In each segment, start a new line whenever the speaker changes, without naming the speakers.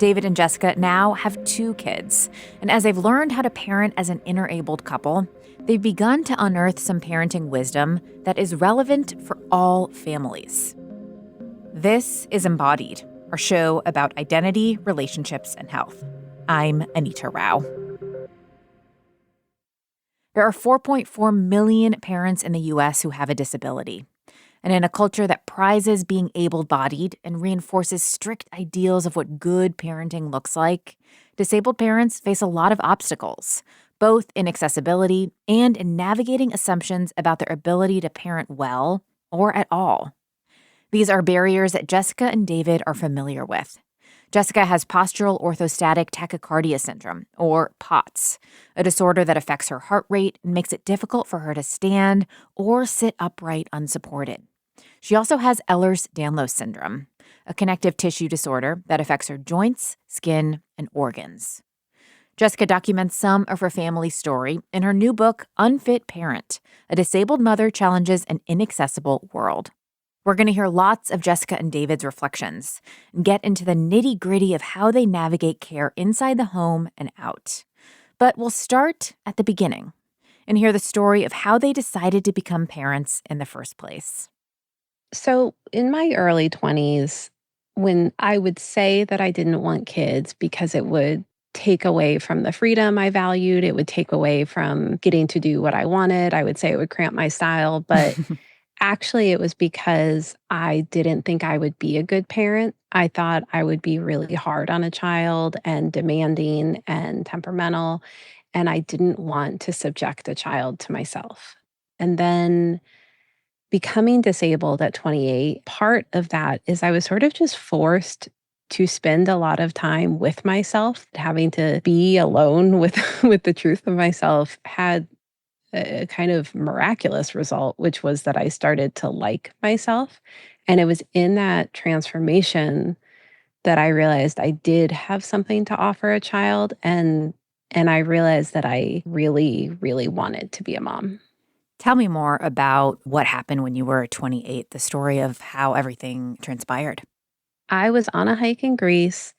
David and Jessica now have 2 kids, and as they've learned how to parent as an interabled couple, they've begun to unearth some parenting wisdom that is relevant for all families. This is Embodied, our show about identity, relationships, and health. I'm Anita Rao. There are 4.4 million parents in the U.S. who have a disability. And in a culture that prizes being able-bodied and reinforces strict ideals of what good parenting looks like, disabled parents face a lot of obstacles, both in accessibility and in navigating assumptions about their ability to parent well or at all. These are barriers that Jessica and David are familiar with. Jessica has postural orthostatic tachycardia syndrome, or POTS, a disorder that affects her heart rate and makes it difficult for her to stand or sit upright unsupported. She also has Ehlers-Danlos syndrome, a connective tissue disorder that affects her joints, skin, and organs. Jessica documents some of her family's story in her new book, Unfit Parent: A Disabled Mother Challenges an Inaccessible World. We're going to hear lots of Jessica and David's reflections and get into the nitty-gritty of how they navigate care inside the home and out. But we'll start at the beginning and hear the story of how they decided to become parents in the first place.
So, in my early 20s, when I would say that I didn't want kids because it would take away from the freedom I valued, it would take away from getting to do what I wanted, I would say it would cramp my style. But actually, it was because I didn't think I would be a good parent. I thought I would be really hard on a child and demanding and temperamental, and I didn't want to subject a child to myself. And then becoming disabled at 28, part of that is I was sort of just forced to spend a lot of time with myself. Having to be alone with with the truth of myself had a kind of miraculous result, which was that I started to like myself. And it was in that transformation that I realized I did have something to offer a child, and I realized that I really, really wanted to be a mom.
Tell me more about what happened when you were 28, the story of how everything transpired.
I was on a hike in Greece.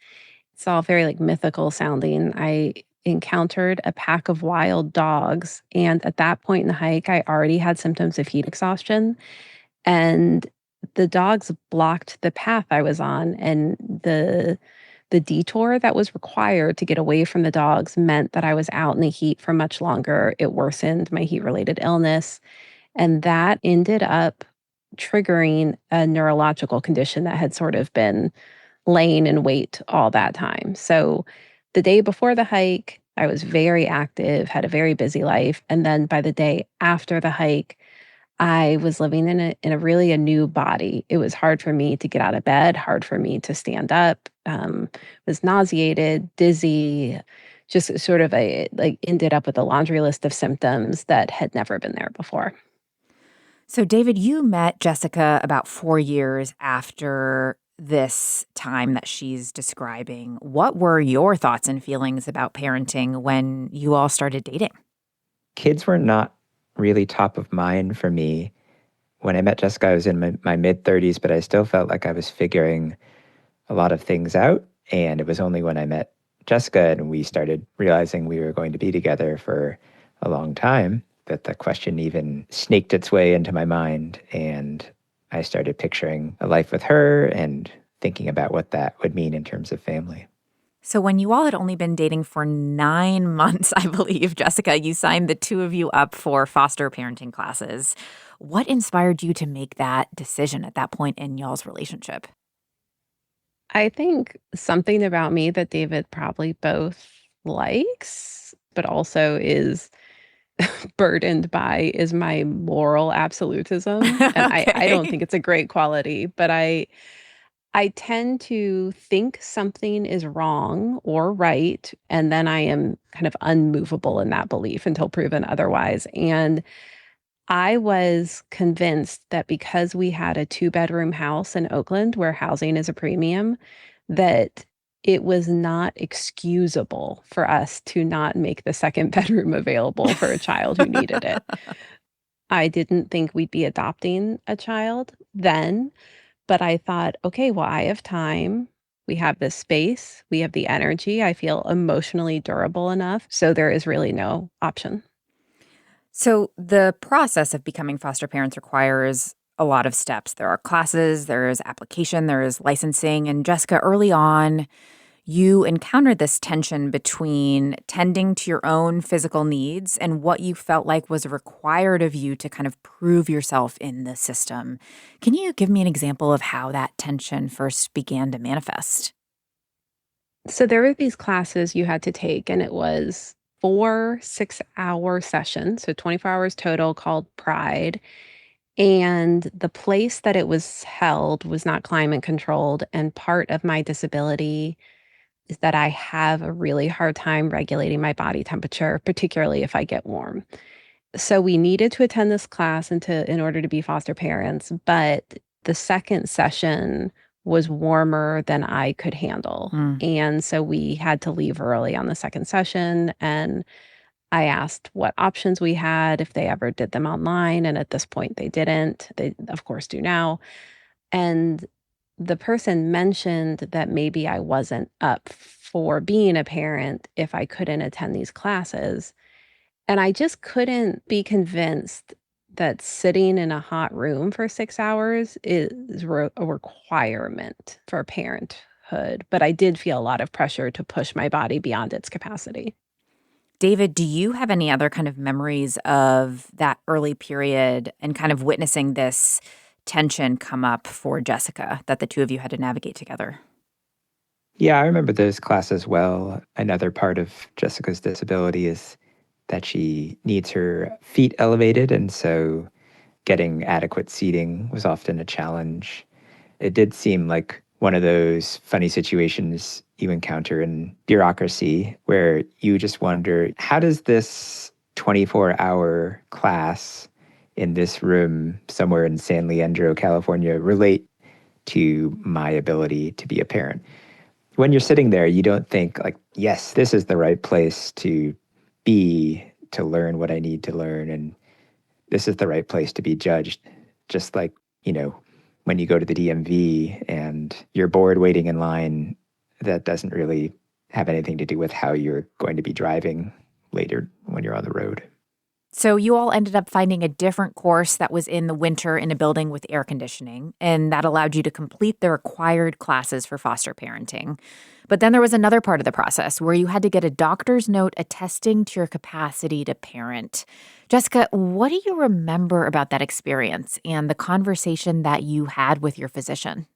It's all very like mythical sounding. I encountered a pack of wild dogs. And at that point in the hike, I already had symptoms of heat exhaustion. And the dogs blocked the path I was on. And the detour that was required to get away from the dogs meant that I was out in the heat for much longer. It worsened my heat related illness. And that ended up triggering a neurological condition that had sort of been laying in wait all that time. So the day before the hike, I was very active, had a very busy life. And then by the day after the hike, I was living in a really a new body. It was hard for me to get out of bed, hard for me to stand up. Was nauseated, dizzy, just sort of a like ended up with a laundry list of symptoms that had never been there before.
So, David, you met Jessica about 4 years after this time that she's describing. What were your thoughts and feelings about parenting when you all started dating?
Kids were not really top of mind for me. When I met Jessica, I was in my mid 30s, but I still felt like I was figuring a lot of things out. And it was only when I met Jessica and we started realizing we were going to be together for a long time that the question even snaked its way into my mind. And I started picturing a life with her and thinking about what that would mean in terms of family.
So, when you all had only been dating for 9 months, I believe, Jessica, you signed the 2 of you up for foster parenting classes. What inspired you to make that decision at that point in y'all's relationship?
I think something about me that David probably both likes, but also is burdened by is my moral absolutism. And I don't
Okay.
think it's a great quality, but I tend to think something is wrong or right, and then I am kind of unmovable in that belief until proven otherwise. And I was convinced that because we had a two-bedroom house in Oakland where housing is a premium, that it was not excusable for us to not make the second bedroom available for a child who needed it. I didn't think we'd be adopting a child then, but I thought, okay, well, I have time. We have this space, we have the energy. I feel emotionally durable enough. So there is really no option.
So the process of becoming foster parents requires a lot of steps. There are classes, there is application, there is licensing. And Jessica, early on, you encountered this tension between tending to your own physical needs and what you felt like was required of you to kind of prove yourself in the system. Can you give me an example of how that tension first began to manifest?
So there were these classes you had to take, and it was 4 6-hour sessions, so 24 hours total, called Pride. And the place that it was held was not climate controlled. And part of my disability is that I have a really hard time regulating my body temperature, particularly if I get warm. So we needed to attend this class in order to be foster parents, but the second session was warmer than I could handle.
Mm.
And so we had to leave early on the second session, and I asked what options we had, if they ever did them online, and at this point they didn't. They, of course, do now. And the person mentioned that maybe I wasn't up for being a parent if I couldn't attend these classes. And I just couldn't be convinced that sitting in a hot room for 6 hours is a requirement for parenthood. But I did feel a lot of pressure to push my body beyond its capacity.
David, do you have any other kind of memories of that early period and kind of witnessing this tension come up for Jessica that the two of you had to navigate together?
Yeah, I remember those classes well. Another part of Jessica's disability is that she needs her feet elevated, and so getting adequate seating was often a challenge. It did seem like one of those funny situations you encounter in bureaucracy where you just wonder, how does this 24-hour class in this room somewhere in San Leandro, California, relate to my ability to be a parent? When you're sitting there, you don't think like, yes, this is the right place to be to learn what I need to learn, and this is the right place to be judged. Just like, when you go to the DMV and you're bored waiting in line, that doesn't really have anything to do with how you're going to be driving later when you're on the road.
So you all ended up finding a different course that was in the winter in a building with air conditioning, and that allowed you to complete the required classes for foster parenting. But then there was another part of the process where you had to get a doctor's note attesting to your capacity to parent. Jessica, what do you remember about that experience and the conversation that you had with your physician?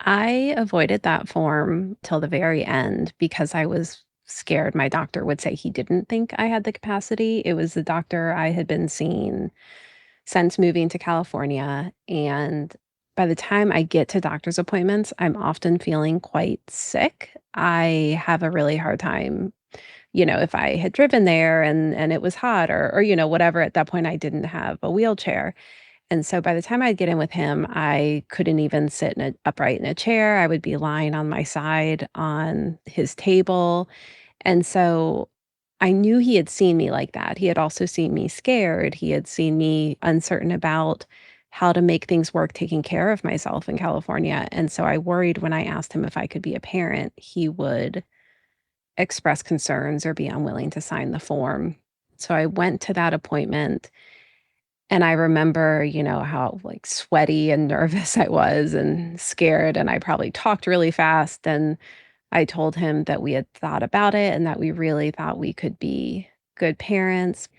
I avoided that form till the very end because I was scared my doctor would say he didn't think I had the capacity. It was the doctor I had been seeing since moving to California. And by the time I get to doctor's appointments, I'm often feeling quite sick. I have a really hard time, if I had driven there and it was hot or whatever, at that point I didn't have a wheelchair. And so by the time I'd get in with him, I couldn't even sit upright in a chair. I would be lying on my side on his table. And so I knew he had seen me like that. He had also seen me scared. He had seen me uncertain about how to make things work taking care of myself in California. And so I worried when I asked him if I could be a parent, he would express concerns or be unwilling to sign the form. So I went to that appointment and I remember, how like sweaty and nervous I was and scared. And I probably talked really fast. And I told him that we had thought about it and that we really thought we could be good parents.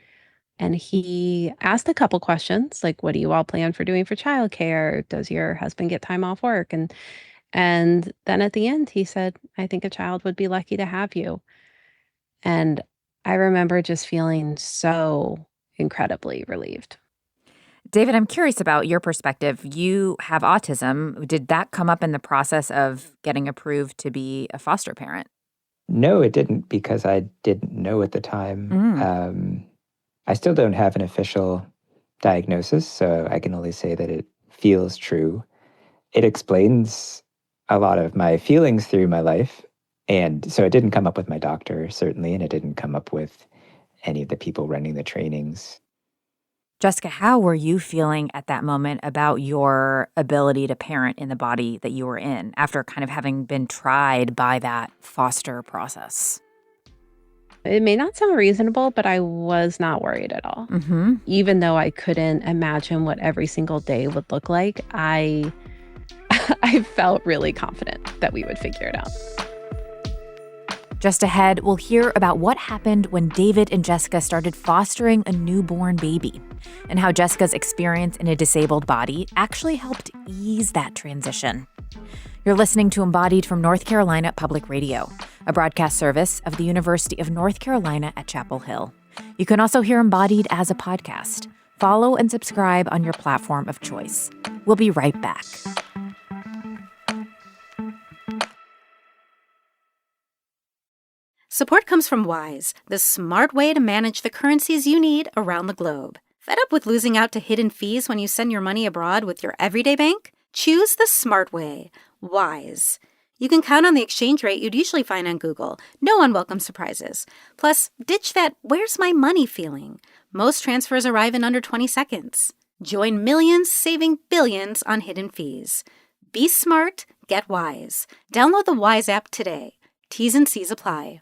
And he asked a couple questions like, what do you all plan for doing for childcare? Does your husband get time off work? And then at the end, he said, I think a child would be lucky to have you. And I remember just feeling so incredibly relieved.
David, I'm curious about your perspective. You have autism. Did that come up in the process of getting approved to be a foster parent?
No, it didn't, because I didn't know at the time.
Mm.
I still don't have an official diagnosis, so I can only say that it feels true. It explains a lot of my feelings through my life. And so it didn't come up with my doctor, certainly, and it didn't come up with any of the people running the trainings.
Jessica, how were you feeling at that moment about your ability to parent in the body that you were in after kind of having been tried by that foster process?
It may not sound reasonable, but I was not worried at all.
Mm-hmm.
Even though I couldn't imagine what every single day would look like, I I felt really confident that we would figure it out.
Just ahead, we'll hear about what happened when David and Jessica started fostering a newborn baby and how Jessica's experience in a disabled body actually helped ease that transition. You're listening to Embodied from North Carolina Public Radio, a broadcast service of the University of North Carolina at Chapel Hill. You can also hear Embodied as a podcast. Follow and subscribe on your platform of choice. We'll be right back.
Support comes from Wise, the smart way to manage the currencies you need around the globe. Fed up with losing out to hidden fees when you send your money abroad with your everyday bank? Choose the smart way, Wise. You can count on the exchange rate you'd usually find on Google. No unwelcome surprises. Plus, ditch that "where's my money" feeling. Most transfers arrive in under 20 seconds. Join millions saving billions on hidden fees. Be smart, get Wise. Download the Wise app today. T's and C's apply.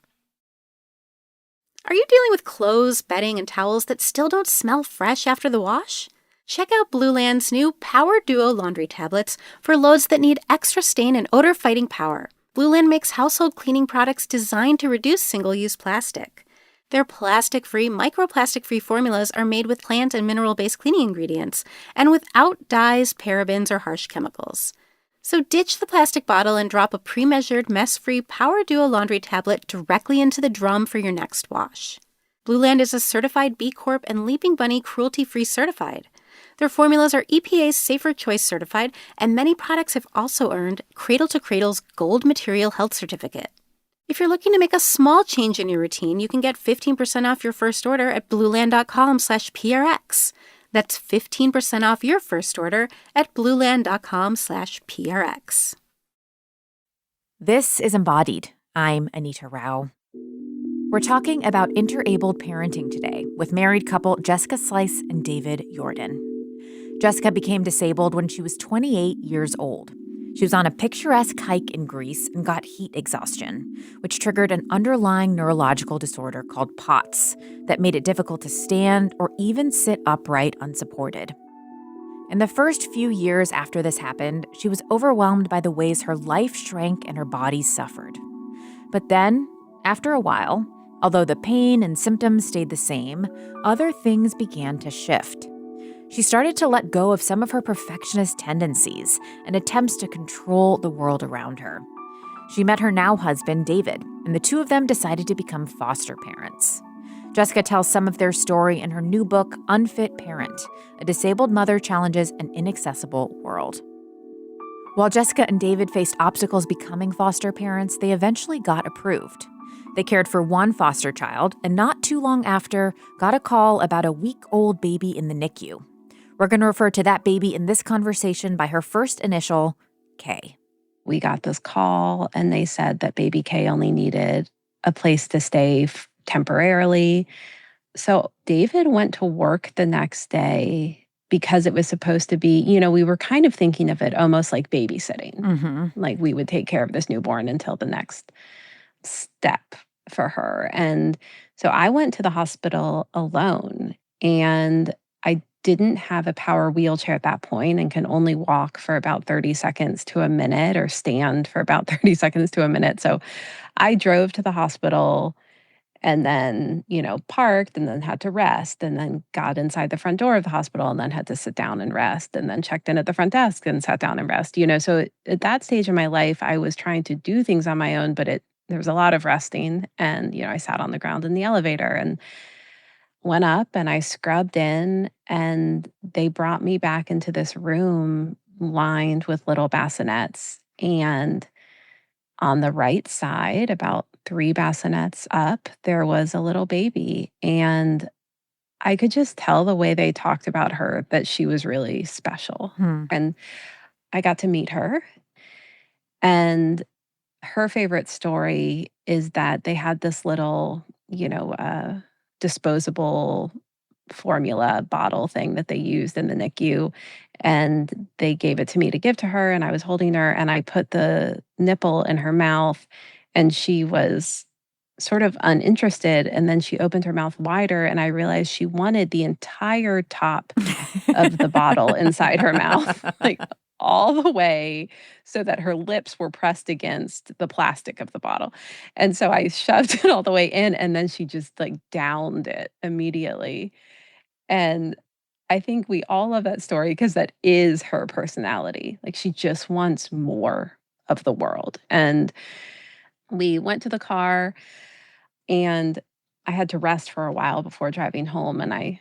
Are you dealing with clothes, bedding, and towels that still don't smell fresh after the wash? Check out Blue Land's new Power Duo laundry tablets for loads that need extra stain and odor-fighting power. Blue Land makes household cleaning products designed to reduce single-use plastic. Their plastic-free, microplastic-free formulas are made with plant and mineral-based cleaning ingredients and without dyes, parabens, or harsh chemicals. So ditch the plastic bottle and drop a pre-measured, mess-free Power Duo laundry tablet directly into the drum for your next wash. Blue Land is a certified B Corp and Leaping Bunny cruelty-free certified. Their formulas are EPA's Safer Choice certified, and many products have also earned Cradle to Cradle's Gold Material Health Certificate. If you're looking to make a small change in your routine, you can get 15% off your first order at blueland.com/PRX. That's 15% off your first order at blueland.com/PRX.
This is Embodied. I'm Anita Rao. We're talking about interabled parenting today with married couple Jessica Slice and David Yourdon. Jessica became disabled when she was 28 years old. She was on a picturesque hike in Greece and got heat exhaustion, which triggered an underlying neurological disorder called POTS that made it difficult to stand or even sit upright unsupported. In the first few years after this happened, she was overwhelmed by the ways her life shrank and her body suffered. But then, after a while, although the pain and symptoms stayed the same, other things began to shift. She started to let go of some of her perfectionist tendencies and attempts to control the world around her. She met her now husband, David, and the two of them decided to become foster parents. Jessica tells some of their story in her new book, Unfit Parent: A Disabled Mother Challenges an Inaccessible World. While Jessica and David faced obstacles becoming foster parents, they eventually got approved. They cared for one foster child, and not too long after, got a call about a week-old baby in the NICU. We're going to refer to that baby in this conversation by her first initial, K.
We got this call, and they said that baby K only needed a place to stay temporarily. So David went to work the next day because it was supposed to be, we were kind of thinking of it almost like babysitting.
Mm-hmm.
Like we would take care of this newborn until the next step for her. And so I went to the hospital alone, and I didn't have a power wheelchair at that point and can only walk for about 30 seconds to a minute or stand for about 30 seconds to a minute. So I drove to the hospital and then, parked and then had to rest and then got inside the front door of the hospital and then had to sit down and rest and then checked in at the front desk and sat down and rest. So at that stage in my life, I was trying to do things on my own, but there was a lot of resting. And, I sat on the ground in the elevator and went up and I scrubbed in, and they brought me back into this room lined with little bassinets. And on the right side, about 3 bassinets up, there was a little baby. And I could just tell the way they talked about her that she was really special. And I got to meet her. And her favorite story is that they had this little, disposable formula bottle thing that they used in the NICU. And they gave it to me to give to her. And I was holding her and I put the nipple in her mouth and she was sort of uninterested. And then she opened her mouth wider and I realized she wanted the entire top of the bottle inside her mouth, like all the way so that her lips were pressed against the plastic of the bottle. And so I shoved it all the way in and then she just like downed it immediately. And I think we all love that story because that is her personality. Like she just wants more of the world. And we went to the car and I had to rest for a while before driving home. And I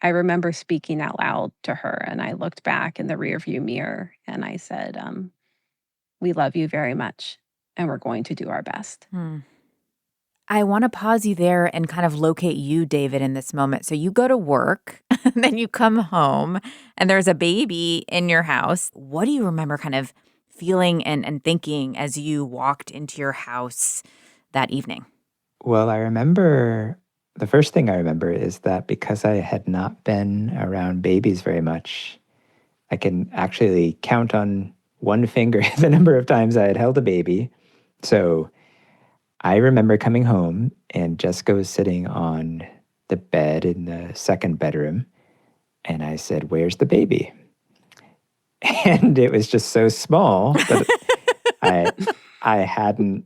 remember speaking out loud to her and I looked back in the rearview mirror and I said, we love you very much and we're going to do our best.
I want to pause you there and kind of locate you, David, in this moment. So you go to work, and then you come home, and there's a baby in your house. What do you remember kind of feeling and thinking as you walked into your house that evening?
Well, the first thing I remember is that because I had not been around babies very much, I can actually count on one finger the number of times I had held a baby. So I remember coming home and Jessica was sitting on the bed in the second bedroom. And I said, "Where's the baby?" And it was just so small that I hadn't,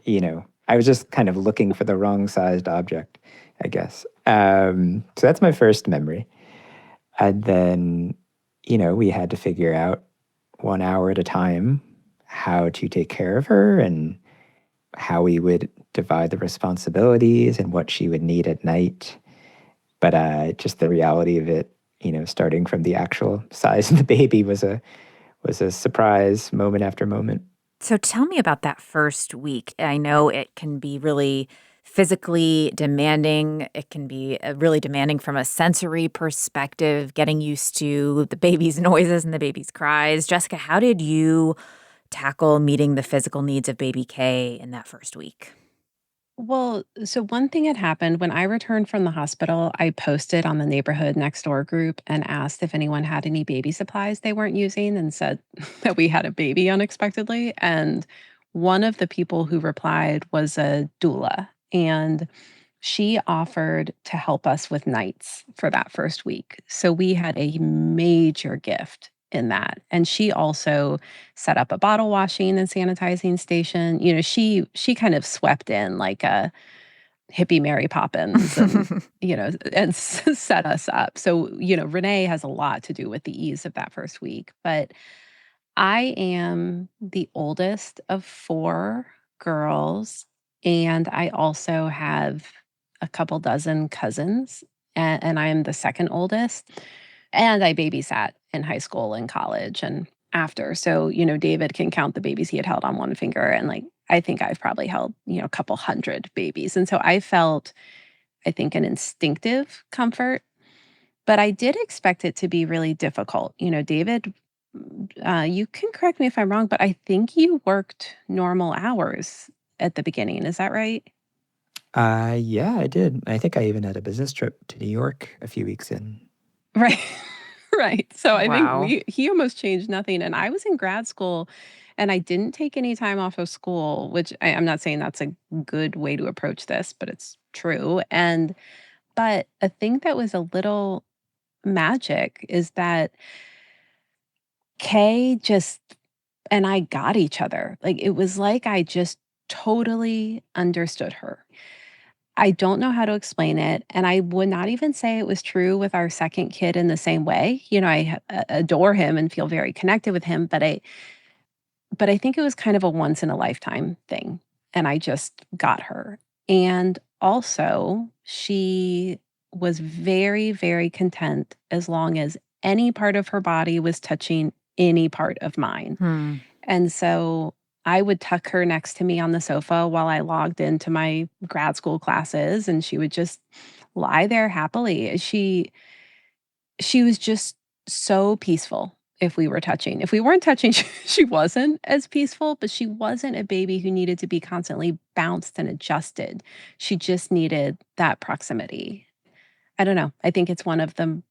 I was just kind of looking for the wrong sized object, I guess. So that's my first memory. And then, we had to figure out 1 hour at a time how to take care of her and how we would divide the responsibilities and what she would need at night. But just the reality of it, starting from the actual size of the baby was a surprise moment after moment.
So tell me about that first week. I know it can be really physically demanding. It can be really demanding from a sensory perspective, getting used to the baby's noises and the baby's cries. Jessica, how did you tackle meeting the physical needs of baby K in that first week?
Well, so one thing had happened when I returned from the hospital, I posted on the neighborhood next door group and asked if anyone had any baby supplies they weren't using and said that we had a baby unexpectedly. And one of the people who replied was a doula. And she offered to help us with nights for that first week. So we had a major gift in that. And she also set up a bottle washing and sanitizing station. She kind of swept in like a hippie Mary Poppins and, set us up. So, Renee has a lot to do with the ease of that first week. But I am the oldest of 4 girls, and I also have a couple dozen cousins, and I am the second oldest. And I babysat in high school and college and after. So, David can count the babies he had held on one finger. And I think I've probably held, a couple hundred babies. And so I felt, I think, an instinctive comfort. But I did expect it to be really difficult. David, you can correct me if I'm wrong, but I think you worked normal hours at the beginning. Is that right?
Yeah, I did. I think I even had a business trip to New York a few weeks in.
Right. Right. So I
Wow.
think he almost changed nothing. And I was in grad school and I didn't take any time off of school, which I'm not saying that's a good way to approach this, but it's true. But a thing that was a little magic is that Kay and I got each other. Like it was like I just totally understood her. I don't know how to explain it, and I would not even say it was true with our second kid in the same way. I adore him and feel very connected with him, but I think it was kind of a once in a lifetime thing, and I just got her. And also, she was very, very content as long as any part of her body was touching any part of mine.
Hmm.
And so I would tuck her next to me on the sofa while I logged into my grad school classes, and she would just lie there happily. She was just so peaceful if we were touching. If we weren't touching, she wasn't as peaceful, but she wasn't a baby who needed to be constantly bounced and adjusted. She just needed that proximity. I don't know. I think it's one of the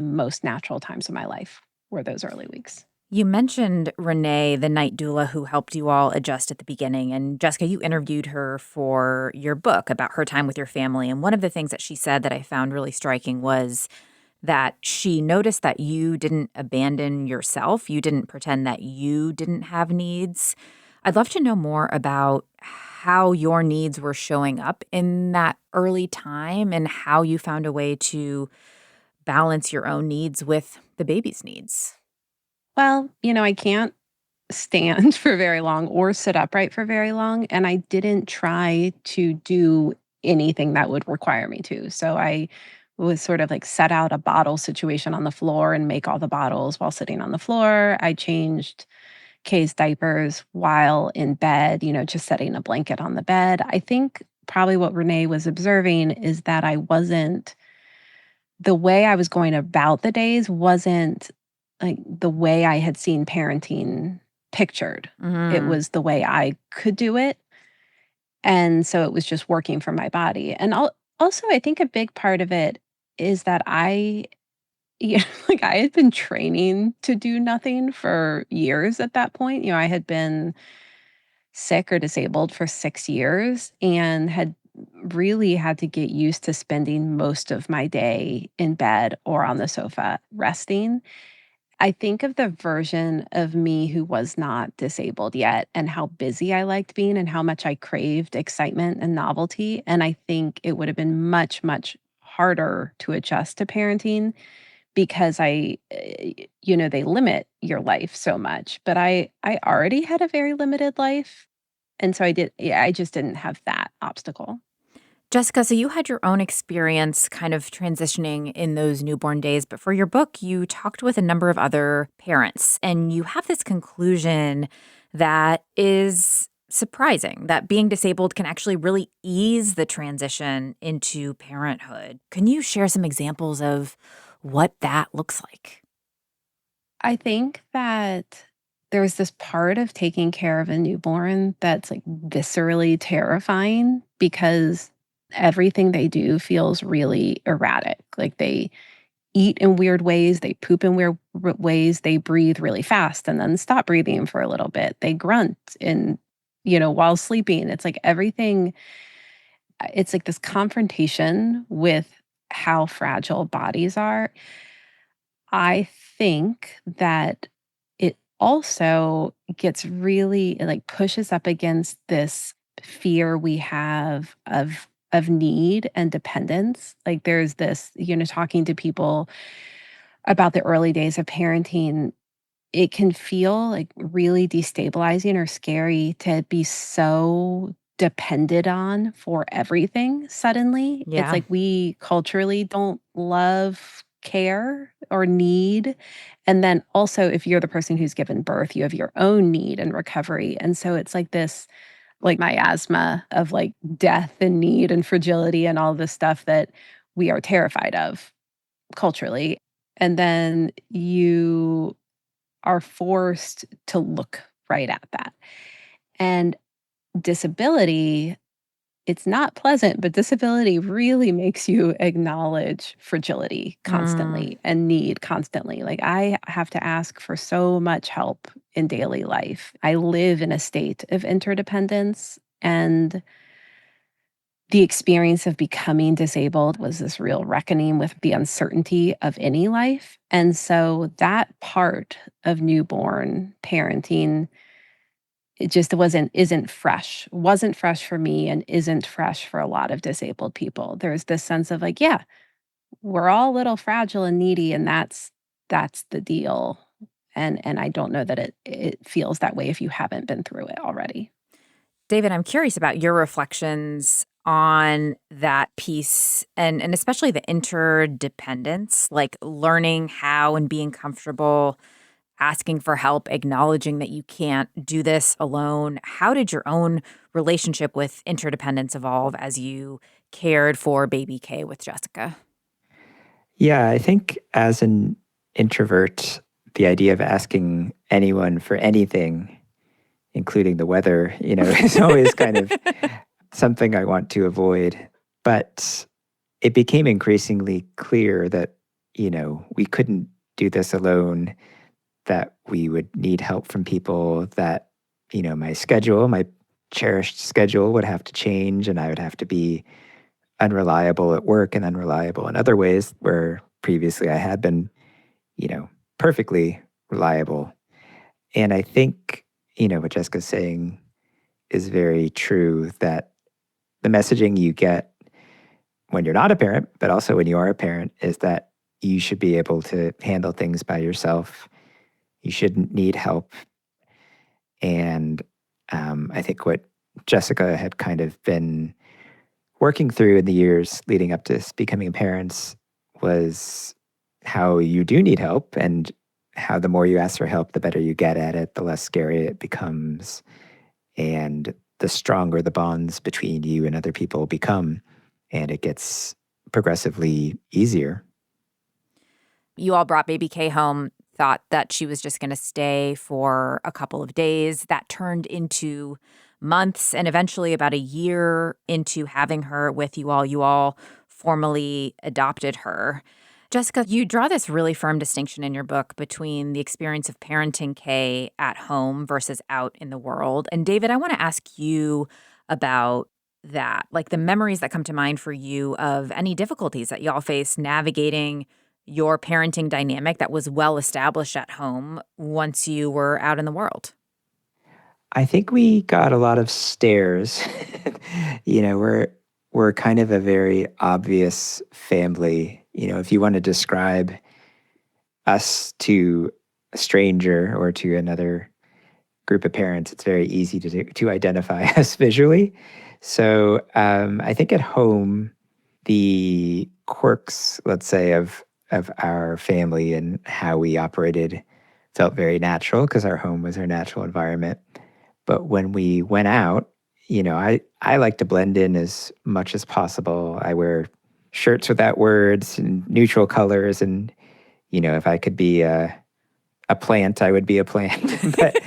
most natural times of my life were those early weeks.
You mentioned Renee, the night doula who helped you all adjust at the beginning. And Jessica, you interviewed her for your book about her time with your family. And one of the things that she said that I found really striking was that she noticed that you didn't abandon yourself. You didn't pretend that you didn't have needs. I'd love to know more about how your needs were showing up in that early time and how you found a way to balance your own needs with the baby's needs.
Well, I can't stand for very long or sit upright for very long. And I didn't try to do anything that would require me to. So I was sort of like set out a bottle situation on the floor and make all the bottles while sitting on the floor. I changed Kay's diapers while in bed, just setting a blanket on the bed. I think probably what Renee was observing is that the way I was going about the days wasn't like the way I had seen parenting pictured. It was the way I could do it. And so it was just working for my body. And also, I think a big part of it is that I had been training to do nothing for years at that point. I had been sick or disabled for 6 years and had really had to get used to spending most of my day in bed or on the sofa resting. I think of the version of me who was not disabled yet and how busy I liked being and how much I craved excitement and novelty. And I think it would have been much, much harder to adjust to parenting because they limit your life so much. But I already had a very limited life. And so I just didn't have that obstacle.
Jessica, so you had your own experience kind of transitioning in those newborn days, but for your book, you talked with a number of other parents, and you have this conclusion that is surprising, that being disabled can actually really ease the transition into parenthood. Can you share some examples of what that looks like?
I think that there's this part of taking care of a newborn that's like viscerally terrifying because everything they do feels really erratic. Like they eat in weird ways, they poop in weird ways, they breathe really fast and then stop breathing for a little bit. They grunt while sleeping. It's like everything, it's like this confrontation with how fragile bodies are. I think that it also gets really like pushes up against this fear we have of need and dependence. Like there's this, talking to people about the early days of parenting, it can feel like really destabilizing or scary to be so depended on for everything suddenly. It's
Yeah.
like we culturally don't love care or need. And then also, if you're the person who's given birth, you have your own need and recovery. And so it's like this like miasma of like death and need and fragility and all this stuff that we are terrified of culturally. And then you are forced to look right at that. And disability, it's not pleasant, but disability really makes you acknowledge fragility constantly and need constantly. Like I have to ask for so much help in daily life. I live in a state of interdependence, and the experience of becoming disabled was this real reckoning with the uncertainty of any life. And so that part of newborn parenting, it just wasn't fresh for me and isn't fresh for a lot of disabled people. There's this sense of like, yeah, we're all a little fragile and needy, and that's the deal. And I don't know that it feels that way if you haven't been through it already.
David, I'm curious about your reflections on that piece and especially the interdependence, like learning how and being comfortable asking for help, acknowledging that you can't do this alone. How did your own relationship with interdependence evolve as you cared for baby Kay with Jessica?
Yeah, I think as an introvert, the idea of asking anyone for anything, including the weather, is always kind of something I want to avoid. But it became increasingly clear that, we couldn't do this alone, that we would need help from people, that, my cherished schedule would have to change, and I would have to be unreliable at work and unreliable in other ways where previously I had been, perfectly reliable. And I think, what Jessica's saying is very true, that the messaging you get when you're not a parent, but also when you are a parent, is that you should be able to handle things by yourself. You shouldn't need help. And I think what Jessica had kind of been working through in the years leading up to becoming parents was how you do need help, and how the more you ask for help, the better you get at it, the less scary it becomes, and the stronger the bonds between you and other people become, and it gets progressively easier.
You all brought baby Kay home, thought that she was just going to stay for a couple of days. That turned into months, and eventually about a year into having her with you all formally adopted her. Jessica, you draw this really firm distinction in your book between the experience of parenting Kay at home versus out in the world. And David, I want to ask you about that, like the memories that come to mind for you of any difficulties that y'all faced navigating your parenting dynamic that was well established at home once you were out in the world.
I think we got a lot of stares. We're kind of a very obvious family. If you want to describe us to a stranger or to another group of parents, it's very easy to identify us visually. So I think at home, the quirks, let's say, of our family and how we operated felt very natural because our home was our natural environment. But when we went out, I like to blend in as much as possible. I wear shirts without words and neutral colors. And, if I could be a plant, I would be a plant. But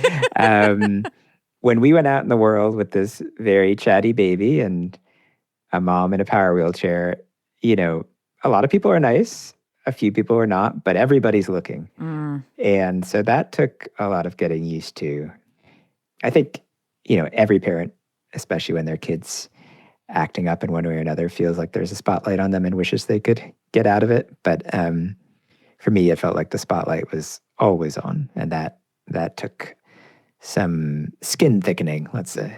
when we went out in the world with this very chatty baby and a mom in a power wheelchair, a lot of people are nice. A few people are not, but everybody's looking. And so that took a lot of getting used to. I think, every parent, especially when their kid's acting up in one way or another, feels like there's a spotlight on them and wishes they could get out of it. But for me, it felt like the spotlight was always on, and that took some skin thickening, let's say.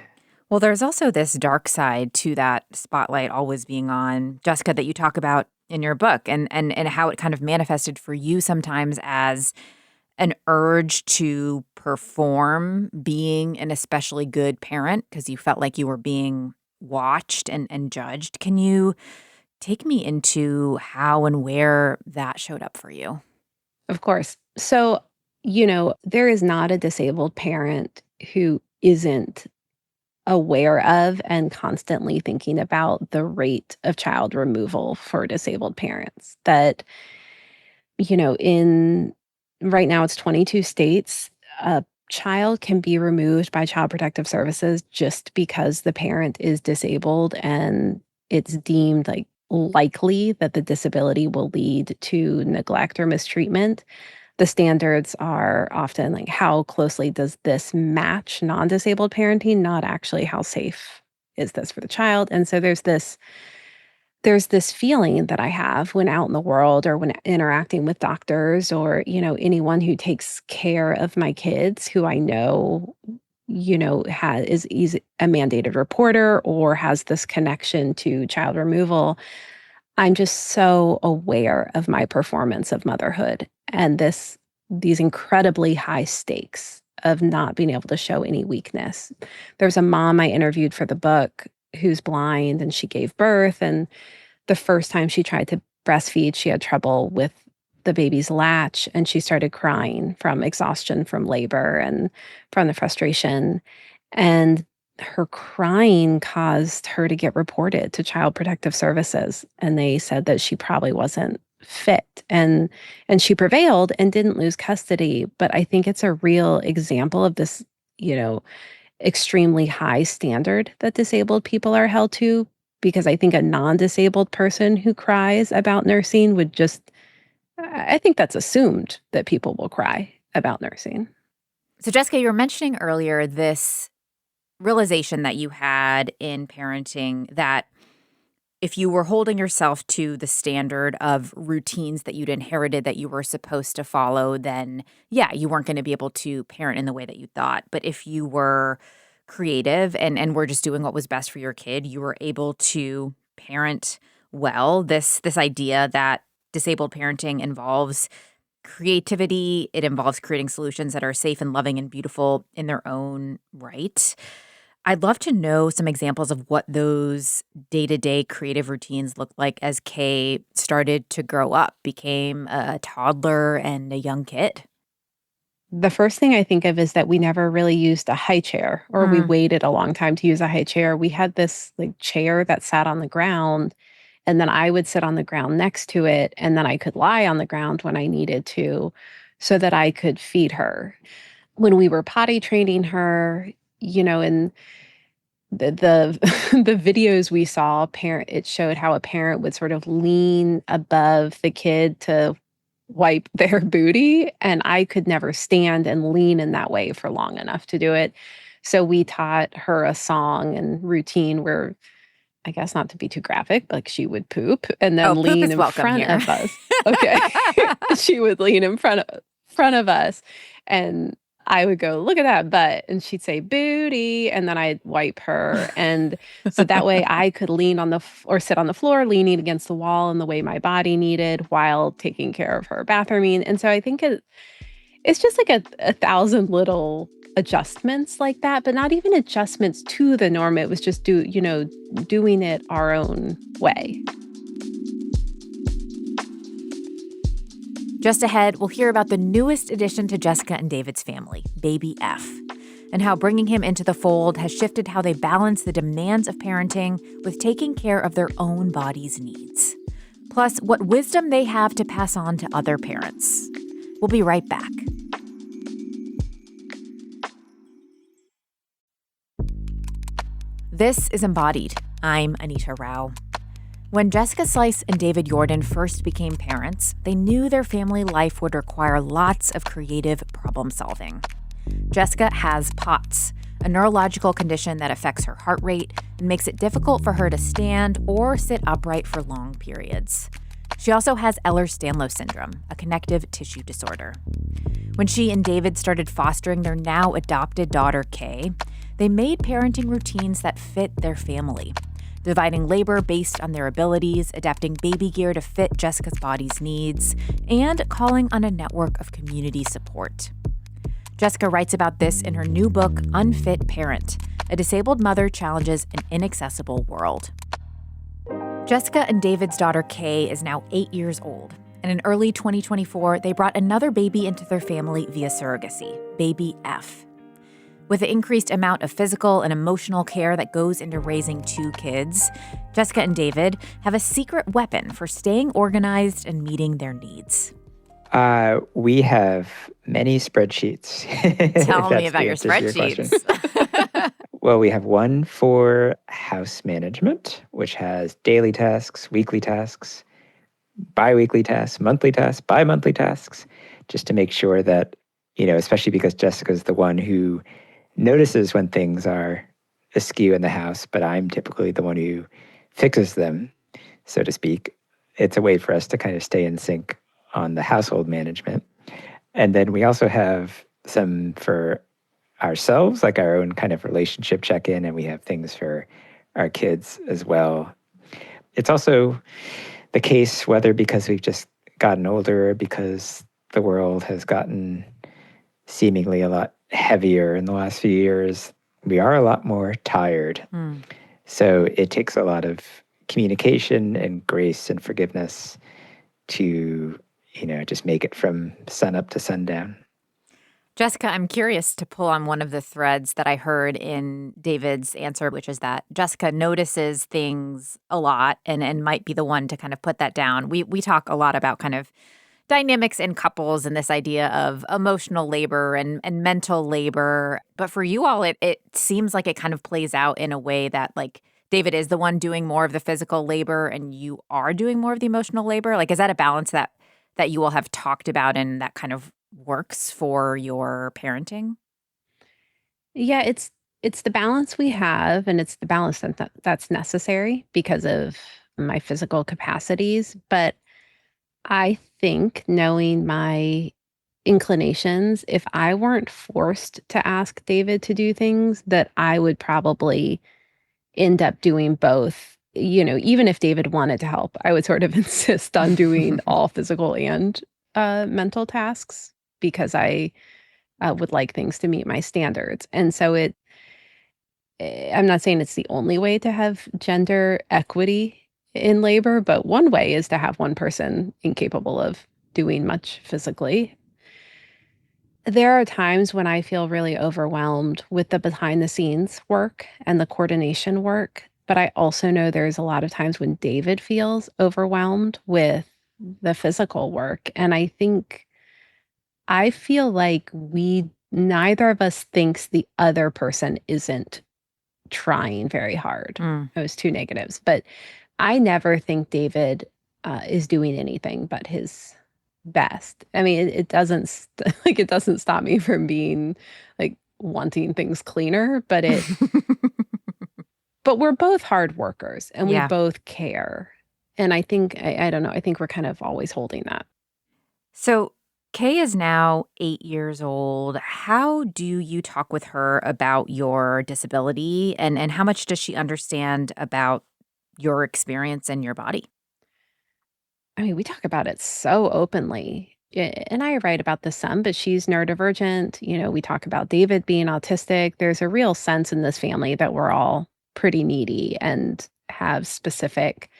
Well, there's also this dark side to that spotlight always being on, Jessica, that you talk about in your book, and how it kind of manifested for you sometimes as an urge to perform being an especially good parent because you felt like you were being watched and judged. Can you take me into how and where that showed up for you?
Of course. So, there is not a disabled parent who isn't aware of and constantly thinking about the rate of child removal for disabled parents. That, in right now it's 22 states, a child can be removed by Child Protective Services just because the parent is disabled and it's deemed like likely that the disability will lead to neglect or mistreatment. The standards are often like, how closely does this match non-disabled parenting, not actually how safe is this for the child. And so there's this feeling that I have when out in the world or when interacting with doctors or, anyone who takes care of my kids who I know, is a mandated reporter or has this connection to child removal. I'm just so aware of my performance of motherhood and these incredibly high stakes of not being able to show any weakness. There's a mom I interviewed for the book who's blind, and she gave birth, and the first time she tried to breastfeed, she had trouble with the baby's latch, and she started crying from exhaustion from labor and from the frustration. And her crying caused her to get reported to Child Protective Services, and they said that she probably wasn't fit. And she prevailed and didn't lose custody. But I think it's a real example of this, extremely high standard that disabled people are held to because I think a non-disabled person who cries about nursing would just, I think that's assumed that people will cry about nursing.
So, Jessica, you were mentioning earlier this realization that you had in parenting that if you were holding yourself to the standard of routines that you'd inherited that you were supposed to follow, then, yeah, you weren't going to be able to parent in the way that you thought. But if you were creative and were just doing what was best for your kid, you were able to parent well. This idea that disabled parenting involves creativity, it involves creating solutions that are safe and loving and beautiful in their own right. I'd love to know some examples of what those day-to-day creative routines looked like as Kay started to grow up, became a toddler and a young kid.
The first thing I think of is that we never really used a high chair, or we waited a long time to use a high chair. We had this like chair that sat on the ground, and then I would sit on the ground next to it, and then I could lie on the ground when I needed to so that I could feed her. When we were potty training her, and the the videos we saw, it showed how a parent would sort of lean above the kid to wipe their booty, and I could never stand and lean in that way for long enough to do it. So we taught her a song and routine where, I guess not to be too graphic, like she would poop and then
Poop
lean
is
in
welcome
front
here.
of us. Okay. She would lean in front of us, and I would go, "Look at that butt." And she'd say, "Booty." And then I'd wipe her. And so that way I could lean on or sit on the floor, leaning against the wall in the way my body needed while taking care of her bathrooming. And so I think it's just like a thousand little adjustments like that, but not even adjustments to the norm. It was just doing it our own way.
Just ahead, we'll hear about the newest addition to Jessica and David's family, baby F, and how bringing him into the fold has shifted how they balance the demands of parenting with taking care of their own body's needs. Plus, what wisdom they have to pass on to other parents. We'll be right back. This is Embodied. I'm Anita Rao. When Jessica Slice and David Yourdon first became parents, they knew their family life would require lots of creative problem solving. Jessica has POTS, a neurological condition that affects her heart rate and makes it difficult for her to stand or sit upright for long periods. She also has Ehlers-Danlos syndrome, a connective tissue disorder. When she and David started fostering their now adopted daughter, Kay, they made parenting routines that fit their family, dividing labor based on their abilities, adapting baby gear to fit Jessica's body's needs, and calling on a network of community support. Jessica writes about this in her new book, Unfit Parent: A Disabled Mother Challenges an Inaccessible World. Jessica and David's daughter, Kay, is now 8 years old, and in early 2024, they brought another baby into their family via surrogacy, baby F. With the increased amount of physical and emotional care that goes into raising two kids, Jessica and David have a secret weapon for staying organized and meeting their needs.
We have many spreadsheets.
Tell me about your spreadsheets.
Well, we have one for house management, which has daily tasks, weekly tasks, bi-weekly tasks, monthly tasks, bi-monthly tasks, just to make sure that, especially because Jessica's the one who notices when things are askew in the house, but I'm typically the one who fixes them, so to speak. It's a way for us to kind of stay in sync on the household management. And then we also have some for ourselves, like our own kind of relationship check-in, and we have things for our kids as well. It's also the case, whether because we've just gotten older or because the world has gotten seemingly a lot heavier in the last few years, we are a lot more tired. So it takes a lot of communication and grace and forgiveness to, just make it from sunup to sundown.
Jessica, I'm curious to pull on one of the threads that I heard in David's answer, which is that Jessica notices things a lot and might be the one to kind of put that down. We talk a lot about kind of dynamics in couples and this idea of emotional labor and mental labor. But for you all, it seems like it kind of plays out in a way that like David is the one doing more of the physical labor and you are doing more of the emotional labor? Like, is that a balance that you all have talked about and that kind of works for your parenting?
Yeah, it's the balance we have, and it's the balance that's necessary because of my physical capacities. But I think knowing my inclinations, if I weren't forced to ask David to do things, that I would probably end up doing both. Even if David wanted to help, I would sort of insist on doing all physical and mental tasks because I would like things to meet my standards. And so I'm not saying it's the only way to have gender equity in labor, but one way is to have one person incapable of doing much physically. There are times when I feel really overwhelmed with the behind the scenes work and the coordination work, but I also know there's a lot of times when David feels overwhelmed with the physical work. And I feel like neither of us thinks the other person isn't trying very hard.
Mm.
Those two negatives. But I never think David is doing anything but his best. I mean, it doesn't it doesn't stop me from being like wanting things cleaner, but we're both hard workers and we
Yeah.
both care. And I think I don't know, I think we're kind of always holding that.
So Kay is now 8 years old. How do you talk with her about your disability and how much does she understand about your experience and your body?
I mean, we talk about it so openly. And I write about this some, but she's neurodivergent. We talk about David being autistic. There's a real sense in this family that we're all pretty needy and have specific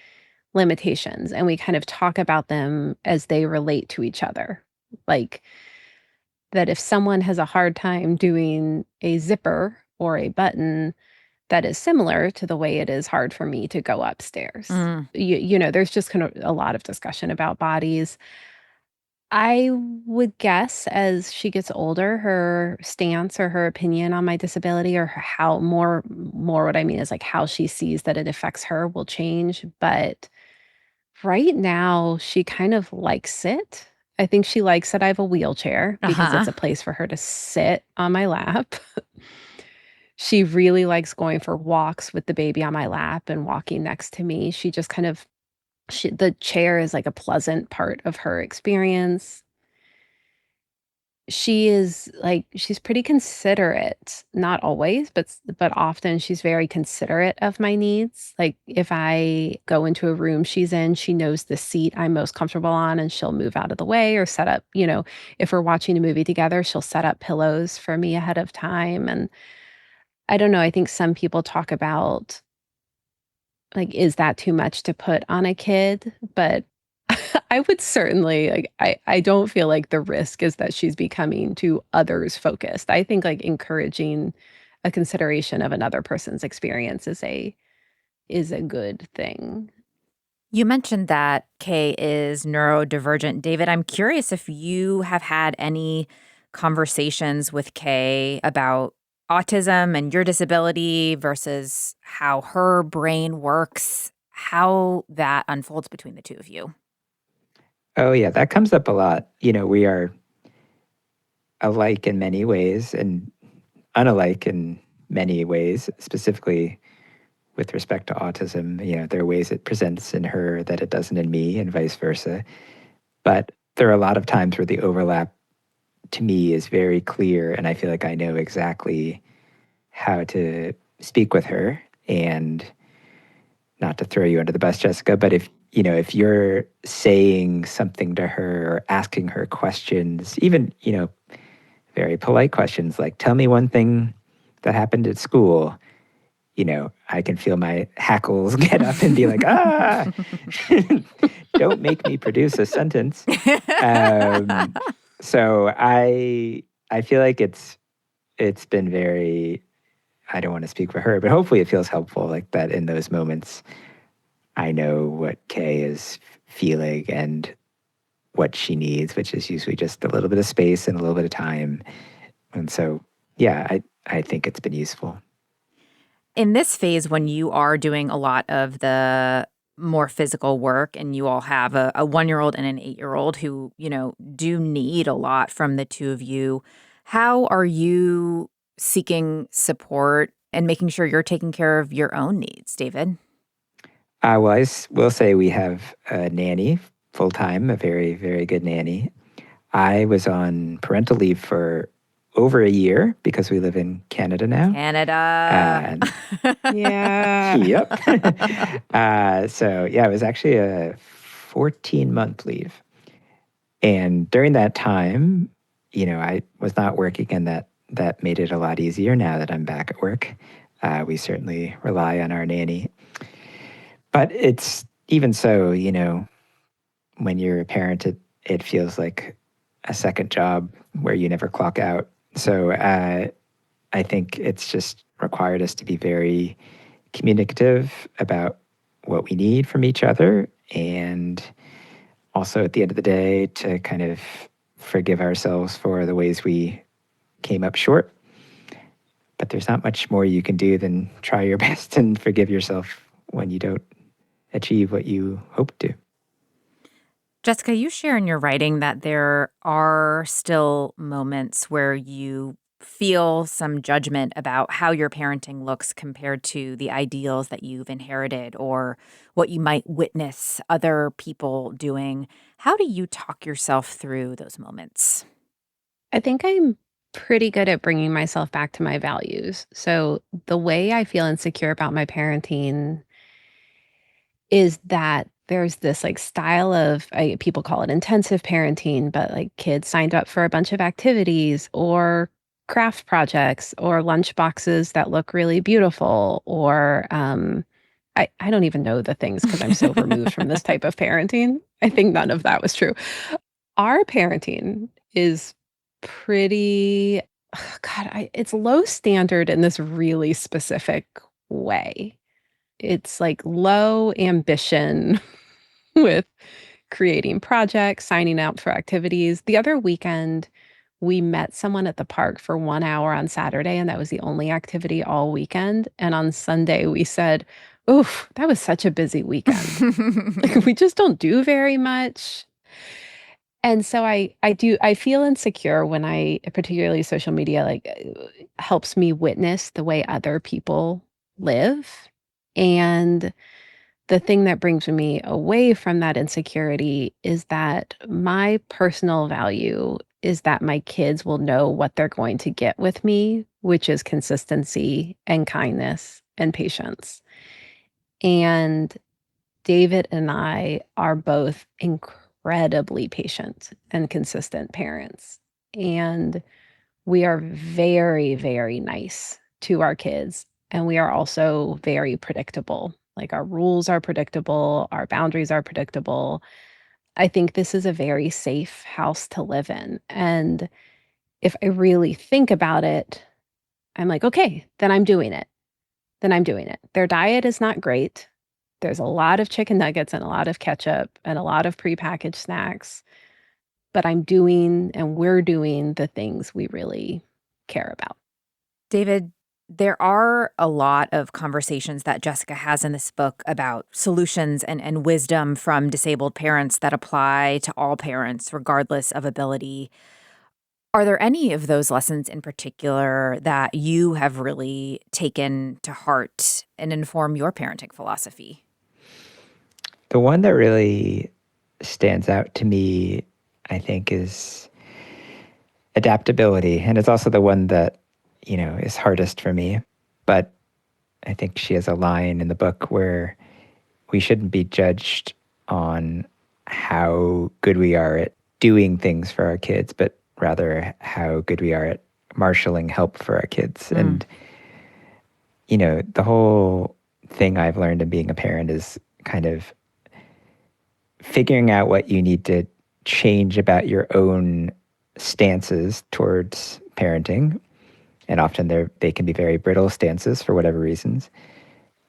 limitations. And we kind of talk about them as they relate to each other. Like that if someone has a hard time doing a zipper or a button, that is similar to the way it is hard for me to go upstairs.
Mm.
There's just kind of a lot of discussion about bodies. I would guess as she gets older, her stance or her opinion on my disability or how more what I mean is like how she sees that it affects her will change. But right now, she kind of likes it. I think she likes that I have a wheelchair because
Uh-huh.
it's a place for her to sit on my lap. She really likes going for walks with the baby on my lap and walking next to me. She just kind of the chair is like a pleasant part of her experience. She's pretty considerate, not always, but often she's very considerate of my needs. Like, if I go into a room she's in, she knows the seat I'm most comfortable on, and she'll move out of the way or set up, if we're watching a movie together, she'll set up pillows for me ahead of time, and I don't know, I think some people talk about, like, is that too much to put on a kid? But I would certainly I don't feel like the risk is that she's becoming too others focused. I think like encouraging a consideration of another person's experience is a good thing.
You mentioned that Kay is neurodivergent. David, I'm curious if you have had any conversations with Kay about autism and your disability versus how her brain works, how that unfolds between the two of you.
Oh, yeah, that comes up a lot. We are alike in many ways and unalike in many ways, specifically with respect to autism. There are ways it presents in her that it doesn't in me and vice versa. But there are a lot of times where the overlap to me is very clear, and I feel like I know exactly how to speak with her. And not to throw you under the bus, Jessica, but if you're saying something to her or asking her questions, even, very polite questions like, tell me one thing that happened at school, I can feel my hackles get up and be like, don't make me produce a sentence. So I feel like it's been very, I don't want to speak for her, but hopefully it feels helpful, like that in those moments, I know what Kay is feeling and what she needs, which is usually just a little bit of space and a little bit of time. And so, yeah, I think it's been useful.
In this phase, when you are doing a lot of the more physical work and you all have a 1-year-old and an 8-year-old who, do need a lot from the two of you, how are you seeking support and making sure you're taking care of your own needs, David?
Well, will say we have a nanny full-time, a very, very good nanny. I was on parental leave for over a year because we live in Canada now.
Canada.
Yeah.
Yep. It was actually a 14-month leave. And during that time, I was not working, and that made it a lot easier now that I'm back at work. We certainly rely on our nanny. But it's even so, when you're a parent, it feels like a second job where you never clock out. So I think it's just required us to be very communicative about what we need from each other, and also at the end of the day to kind of forgive ourselves for the ways we came up short. But there's not much more you can do than try your best and forgive yourself when you don't achieve what you hope to.
Jessica, you share in your writing that there are still moments where you feel some judgment about how your parenting looks compared to the ideals that you've inherited or what you might witness other people doing. How do you talk yourself through those moments?
I think I'm pretty good at bringing myself back to my values. So the way I feel insecure about my parenting is that there's this like style of people call it intensive parenting, but like kids signed up for a bunch of activities or craft projects or lunch boxes that look really beautiful or I don't even know the things because I'm so removed from this type of parenting. I think none of that was true. Our parenting is pretty it's low standard in this really specific way. It's like low ambition with creating projects, signing up for activities. The other weekend, we met someone at the park for 1 hour on Saturday, and that was the only activity all weekend. And on Sunday, we said, "Oof, that was such a busy weekend. Like, we just don't do very much." And so I feel insecure when particularly social media, helps me witness the way other people live. And the thing that brings me away from that insecurity is that my personal value is that my kids will know what they're going to get with me, which is consistency and kindness and patience. And David and I are both incredibly patient and consistent parents. And we are very, very nice to our kids. And we are also very predictable. Like our rules are predictable, our boundaries are predictable. I think this is a very safe house to live in. And if I really think about it, I'm like, okay, then I'm doing it. Then I'm doing it. Their diet is not great. There's a lot of chicken nuggets and a lot of ketchup and a lot of prepackaged snacks. But I'm doing and we're doing the things we really care about.
David, there are a lot of conversations that Jessica has in this book about solutions and wisdom from disabled parents that apply to all parents, regardless of ability. Are there any of those lessons in particular that you have really taken to heart and inform your parenting philosophy?
The one that really stands out to me, I think, is adaptability. And it's also the one that, is hardest for me. But I think she has a line in the book where we shouldn't be judged on how good we are at doing things for our kids, but rather how good we are at marshaling help for our kids. And, the whole thing I've learned in being a parent is kind of figuring out what you need to change about your own stances towards parenting. And often they can be very brittle stances for whatever reasons,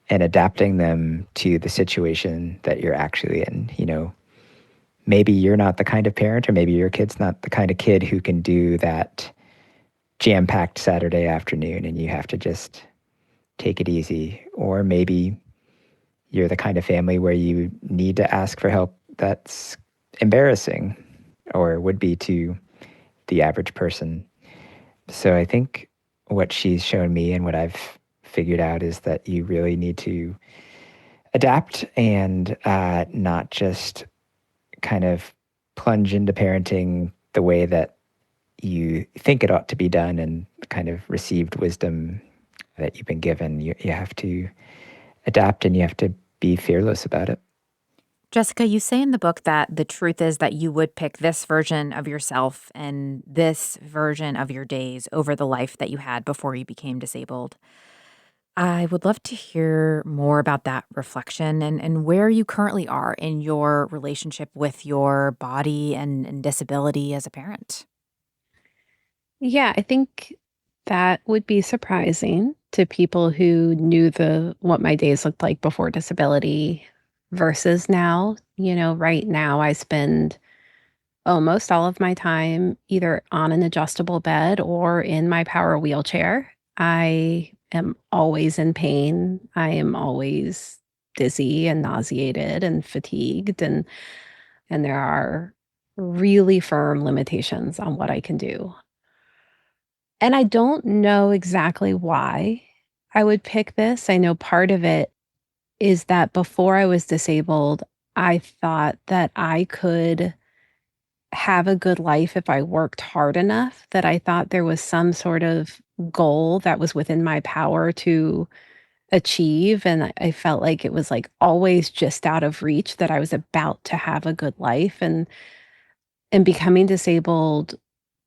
and adapting them to the situation that you're actually in. Maybe you're not the kind of parent, or maybe your kid's not the kind of kid who can do that jam-packed Saturday afternoon, and you have to just take it easy. Or maybe you're the kind of family where you need to ask for help that's embarrassing or would be to the average person. So I think what she's shown me and what I've figured out is that you really need to adapt and not just kind of plunge into parenting the way that you think it ought to be done and kind of received wisdom that you've been given. You have to adapt and you have to be fearless about it.
Jessica, you say in the book that the truth is that you would pick this version of yourself and this version of your days over the life that you had before you became disabled. I would love to hear more about that reflection and where you currently are in your relationship with your body and disability as a parent.
Yeah, I think that would be surprising to people who knew what my days looked like before disability versus now. Right now I spend almost all of my time either on an adjustable bed or in my power wheelchair. I am always in pain. I am always dizzy and nauseated and fatigued, and there are really firm limitations on what I can do. And I don't know exactly why I would pick this. I know part of it is that before I was disabled, I thought that I could have a good life if I worked hard enough, that I thought there was some sort of goal that was within my power to achieve. And I felt like it was like always just out of reach, that I was about to have a good life. And becoming disabled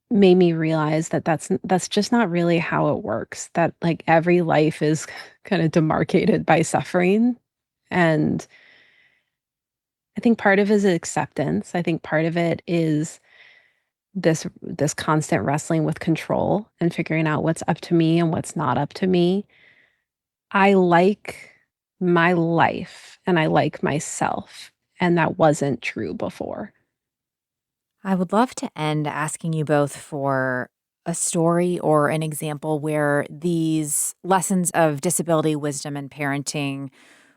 made me realize that that's just not really how it works, that like every life is kind of demarcated by suffering. And I think part of it is acceptance. I think part of it is this constant wrestling with control and figuring out what's up to me and what's not up to me. I like my life and I like myself, and that wasn't true before.
I would love to end asking you both for a story or an example where these lessons of disability wisdom and parenting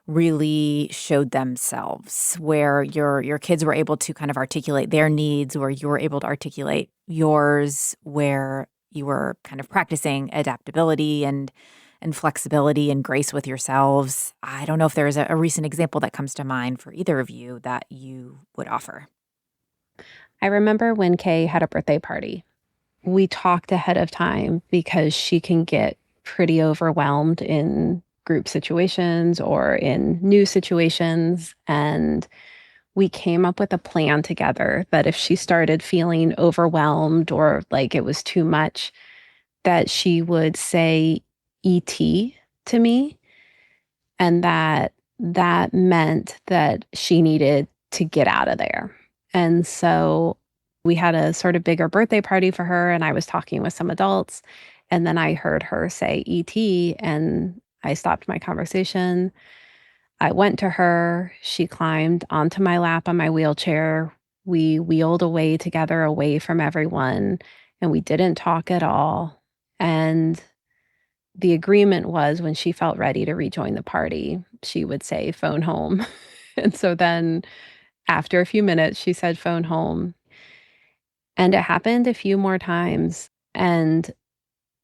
really showed themselves, where your kids were able to kind of articulate their needs, where you were able to articulate yours, where you were kind of practicing adaptability and flexibility and grace with yourselves. I don't know if there is a recent example that comes to mind for either of you that you would offer.
I remember when Kay had a birthday party. We talked ahead of time because she can get pretty overwhelmed in group situations or in new situations. And we came up with a plan together that if she started feeling overwhelmed or like it was too much, that she would say ET to me, and that meant that she needed to get out of there. And so we had a sort of bigger birthday party for her, and I was talking with some adults, and then I heard her say ET, and I stopped my conversation. I went to her. She climbed onto my lap on my wheelchair. We wheeled away together, away from everyone, and we didn't talk at all. And the agreement was when she felt ready to rejoin the party, she would say, "Phone home." And so then after a few minutes, she said, "Phone home." And it happened a few more times. And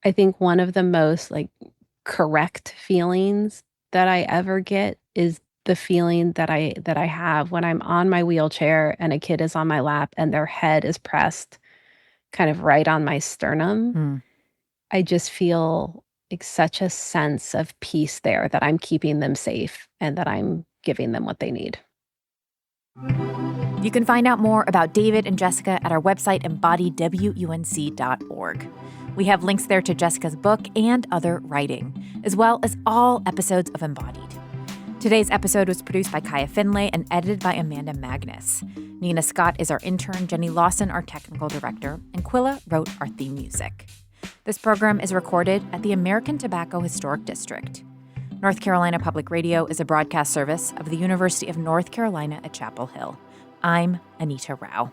I think one of the most like correct feelings that I ever get is the feeling that I have when I'm on my wheelchair and a kid is on my lap and their head is pressed kind of right on my sternum.
Hmm.
I just feel like such a sense of peace there, that I'm keeping them safe and that I'm giving them what they need.
You can find out more about David and Jessica at our website, embodywunc.org. We have links there to Jessica's book and other writing, as well as all episodes of Embodied. Today's episode was produced by Kaya Finlay and edited by Amanda Magnus. Nina Scott is our intern, Jenny Lawson our technical director, and Quilla wrote our theme music. This program is recorded at the American Tobacco Historic District. North Carolina Public Radio is a broadcast service of the University of North Carolina at Chapel Hill. I'm Anita Rao.